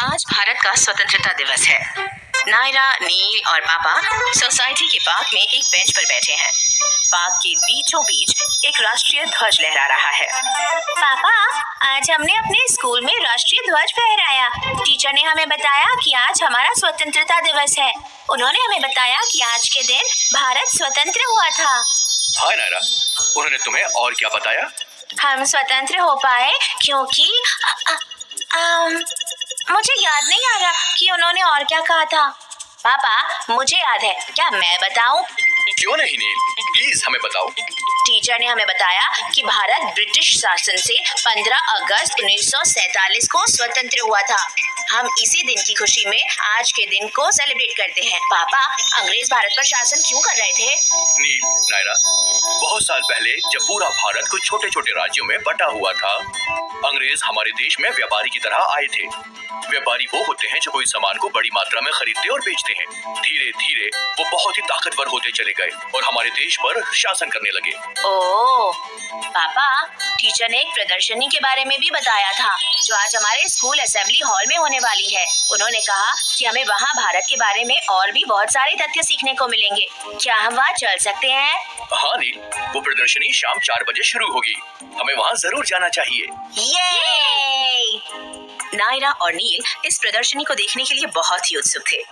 आज भारत का स्वतंत्रता दिवस है। नायरा, नील और पापा सोसाइटी के पार्क में एक बेंच पर बैठे हैं। पार्क के बीचों बीच एक राष्ट्रीय ध्वज लहरा रहा है। पापा, आज हमने अपने स्कूल में राष्ट्रीय ध्वज फहराया। टीचर ने हमें बताया कि आज हमारा स्वतंत्रता दिवस है। उन्होंने हमें बताया कि आज के दिन भारत स्वतंत्र हुआ था। हाय नायरा, उन्होंने तुम्हें और क्या बताया? हम स्वतंत्र हो पाए क्योंकि मुझे याद नहीं आ रहा कि उन्होंने और क्या कहा था। पापा, मुझे याद है, क्या मैं बताऊं? क्यों नहीं नील, प्लीज हमें बताओ। टीचर ने हमें बताया कि भारत ब्रिटिश शासन से 15 अगस्त 1947 को स्वतंत्र हुआ था। हम इसी दिन की खुशी में आज के दिन को सेलिब्रेट करते हैं। पापा, अंग्रेज भारत पर शासन क्यों कर रहे थे? नील, नायरा, बहुत साल पहले जब पूरा भारत कुछ छोटे छोटे राज्यों में बटा हुआ था, अंग्रेज हमारे देश में व्यापारी की तरह आए थे। व्यापारी वो होते हैं जो कोई सामान को बड़ी मात्रा में खरीदते और बेचते हैं। धीरे धीरे वो बहुत ही ताकतवर होते चले गए और हमारे देश पर शासन करने लगे। ओह, पापा, टीचर ने एक प्रदर्शनी के बारे में भी बताया था जो आज हमारे स्कूल असेंबली हॉल में होने वाली है। उन्होंने कहा कि हमें वहाँ भारत के बारे में और भी बहुत सारे तथ्य सीखने को मिलेंगे। क्या हम वहाँ चल सकते हैं? हाँ नील, वो प्रदर्शनी शाम 4 बजे शुरू होगी। हमें वहाँ जरूर जाना चाहिए। ये! नायरा और नील इस प्रदर्शनी को देखने के लिए बहुत ही उत्सुक थे।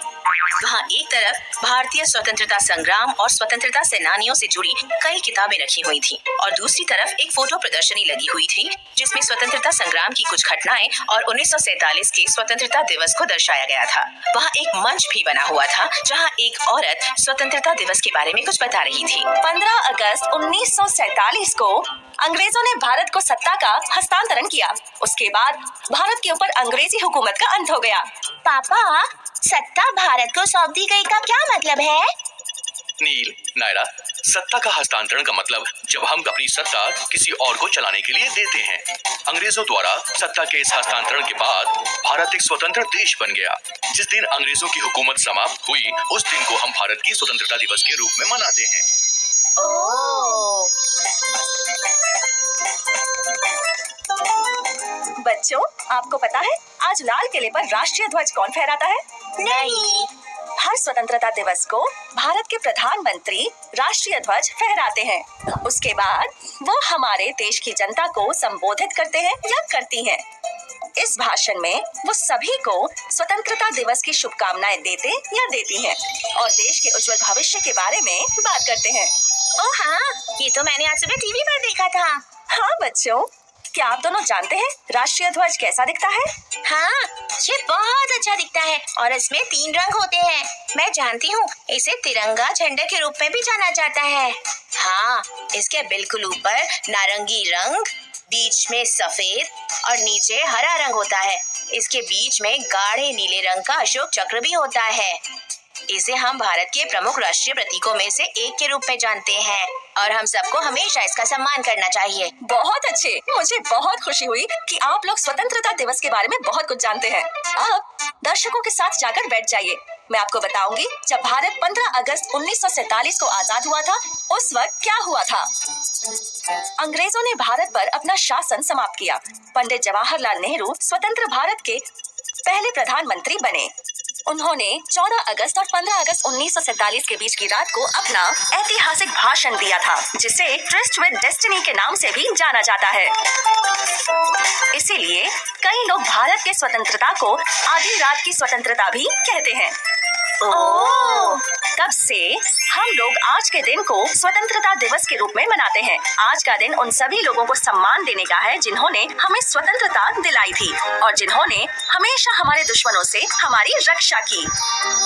वहाँ एक तरफ भारतीय स्वतंत्रता संग्राम और स्वतंत्रता सेनानियों से जुड़ी कई किताबें रखी हुई थी और दूसरी तरफ एक फोटो प्रदर्शनी लगी हुई थी जिसमें स्वतंत्रता संग्राम की कुछ घटनाएं और 1947 के स्वतंत्रता दिवस को दर्शाया गया था। वहाँ एक मंच भी बना हुआ था जहाँ एक औरत स्वतंत्रता दिवस के बारे में कुछ बता रही थी। 15 अगस्त 1947 को अंग्रेजों ने भारत को सत्ता का हस्तांतरण किया। उसके बाद भारत के ऊपर अंग्रेजी हुकूमत का अंत हो गया। पापा, सत्ता भारत को सौंप दी गई का क्या मतलब है? नील, नायरा, सत्ता का हस्तांतरण का मतलब जब हम अपनी सत्ता किसी और को चलाने के लिए देते हैं। अंग्रेजों द्वारा सत्ता के इस हस्तांतरण के बाद भारत एक स्वतंत्र देश बन गया। जिस दिन अंग्रेजों की हुकूमत समाप्त हुई, उस दिन को हम भारत की स्वतंत्रता दिवस के रूप में मनाते हैं। बच्चों, आपको पता है आज लाल किले पर राष्ट्रीय ध्वज कौन फहराता है? नहीं। हर स्वतंत्रता दिवस को भारत के प्रधानमंत्री राष्ट्रीय ध्वज फहराते हैं। उसके बाद वो हमारे देश की जनता को संबोधित करते हैं या करती हैं। इस भाषण में वो सभी को स्वतंत्रता दिवस की शुभकामनाएं देते या देती हैं और देश के उज्जवल भविष्य के बारे में बात करते हैं। ओह हाँ, ये तो मैंने आज सुबह टीवी पर देखा था। हाँ बच्चों, क्या आप दोनों जानते हैं राष्ट्रीय ध्वज कैसा दिखता है? हाँ, ये बहुत अच्छा दिखता है और इसमें 3 रंग होते हैं। मैं जानती हूँ, इसे तिरंगा झंडे के रूप में भी जाना जाता है। हाँ, इसके बिल्कुल ऊपर नारंगी रंग, बीच में सफेद और नीचे हरा रंग होता है। इसके बीच में गाढ़े नीले रंग का अशोक चक्र भी होता है। इसे हम भारत के प्रमुख राष्ट्रीय प्रतीकों में से एक के रूप में जानते हैं और हम सबको हमेशा इसका सम्मान करना चाहिए। बहुत अच्छे, मुझे बहुत खुशी हुई कि आप लोग स्वतंत्रता दिवस के बारे में बहुत कुछ जानते हैं। अब दर्शकों के साथ जाकर बैठ जाइए। मैं आपको बताऊंगी जब भारत 15 अगस्त 1947 को आजाद हुआ था, उस वक्त क्या हुआ था। अंग्रेजों ने भारत पर अपना शासन समाप्त किया। पंडित जवाहरलाल नेहरू स्वतंत्र भारत के पहले प्रधानमंत्री बने। उन्होंने 14 अगस्त और 15 अगस्त 1947 के बीच की रात को अपना ऐतिहासिक भाषण दिया था, जिसे ट्रिस्ट विद डेस्टिनी के नाम से भी जाना जाता है। इसीलिए कई लोग भारत के स्वतंत्रता को आधी रात की स्वतंत्रता भी कहते हैं। तब से हम लोग आज के दिन को स्वतंत्रता दिवस के रूप में मनाते हैं। आज का दिन उन सभी लोगों को सम्मान देने का है जिन्होंने हमें स्वतंत्रता दिलाई थी और जिन्होंने हमेशा हमारे दुश्मनों से हमारी रक्षा की।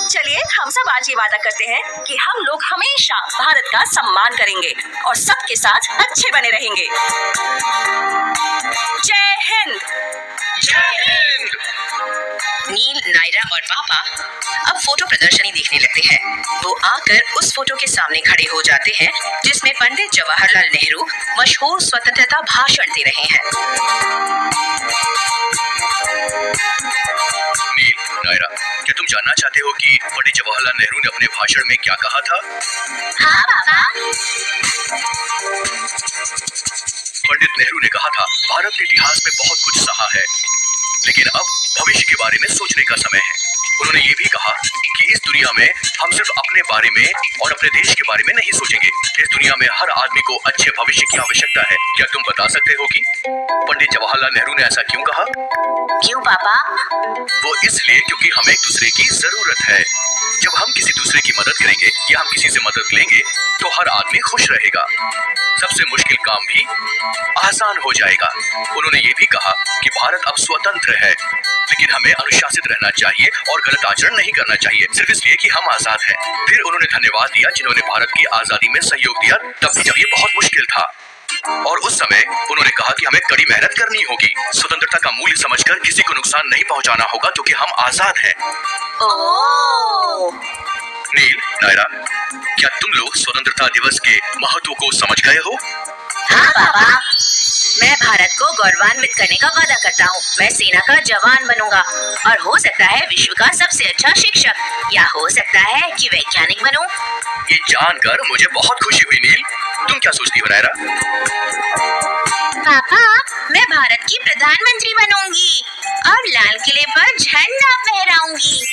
चलिए हम सब आज ये वादा करते हैं कि हम लोग हमेशा भारत का सम्मान करेंगे और सबके साथ अच्छे बने रहेंगे। जय हिंद। जय हिंद। नील, नायरा और पापा अब फोटो प्रदर्शनी देखने लगते हैं। वो आकर उस फोटो के सामने खड़े हो जाते हैं जिसमें पंडित जवाहरलाल नेहरू मशहूर स्वतंत्रता भाषण दे रहे हैं। नील, नायरा, क्या तुम जानना चाहते हो कि पंडित जवाहरलाल नेहरू ने अपने भाषण में क्या कहा था? हाँ पापा। पंडित नेहरू ने कहा था, भारत ने इतिहास में बहुत कुछ सहा है, लेकिन अब भविष्य के बारे में सोचने का समय है। उन्होंने ये भी कहा कि इस दुनिया में हम सिर्फ अपने बारे में और अपने देश के बारे में नहीं सोचेंगे। इस दुनिया में हर आदमी को अच्छे भविष्य की आवश्यकता है। क्या तुम बता सकते हो कि पंडित जवाहरलाल नेहरू ने ऐसा क्यों कहा? क्यों पापा? वो इसलिए क्योंकि हमें एक दूसरे की जरूरत है। जब हम किसी दूसरे की मदद करेंगे या हम किसी से मदद लेंगे तो हर आदमी खुश रहेगा। सबसे मुश्किल काम भी आसान हो जाएगा। उन्होंने ये भी कहा कि भारत अब स्वतंत्र है, लेकिन हमें अनुशासित रहना चाहिए और गलत आचरण नहीं करना चाहिए, सिर्फ इसलिए कि हम आजाद हैं। फिर उन्होंने धन्यवाद दिया जिन्होंने भारत की आजादी में सहयोग दिया, तब भी जब ये बहुत मुश्किल था। और उस समय उन्होंने कहा कि हमें कड़ी मेहनत करनी होगी। स्वतंत्रता का मूल्य समझकर किसी को नुकसान नहीं पहुंचाना होगा क्योंकि हम आजाद हैं। ओह! नील, नायरा, क्या तुम लोग स्वतंत्रता दिवस के महत्व को समझ गए हो? हाँ पापा, मैं भारत को गौरवान्वित करने का वादा करता हूँ। मैं सेना का जवान बनूंगा और हो सकता है विश्व का सबसे अच्छा शिक्षक, या हो सकता है कि वैज्ञानिक बनूं। ये जानकर मुझे बहुत खुशी हुई। नील, तुम क्या सोचती हो नायरा? पापा, मैं भारत की प्रधानमंत्री बनूंगी और लाल किले पर झंडा फहराऊंगी।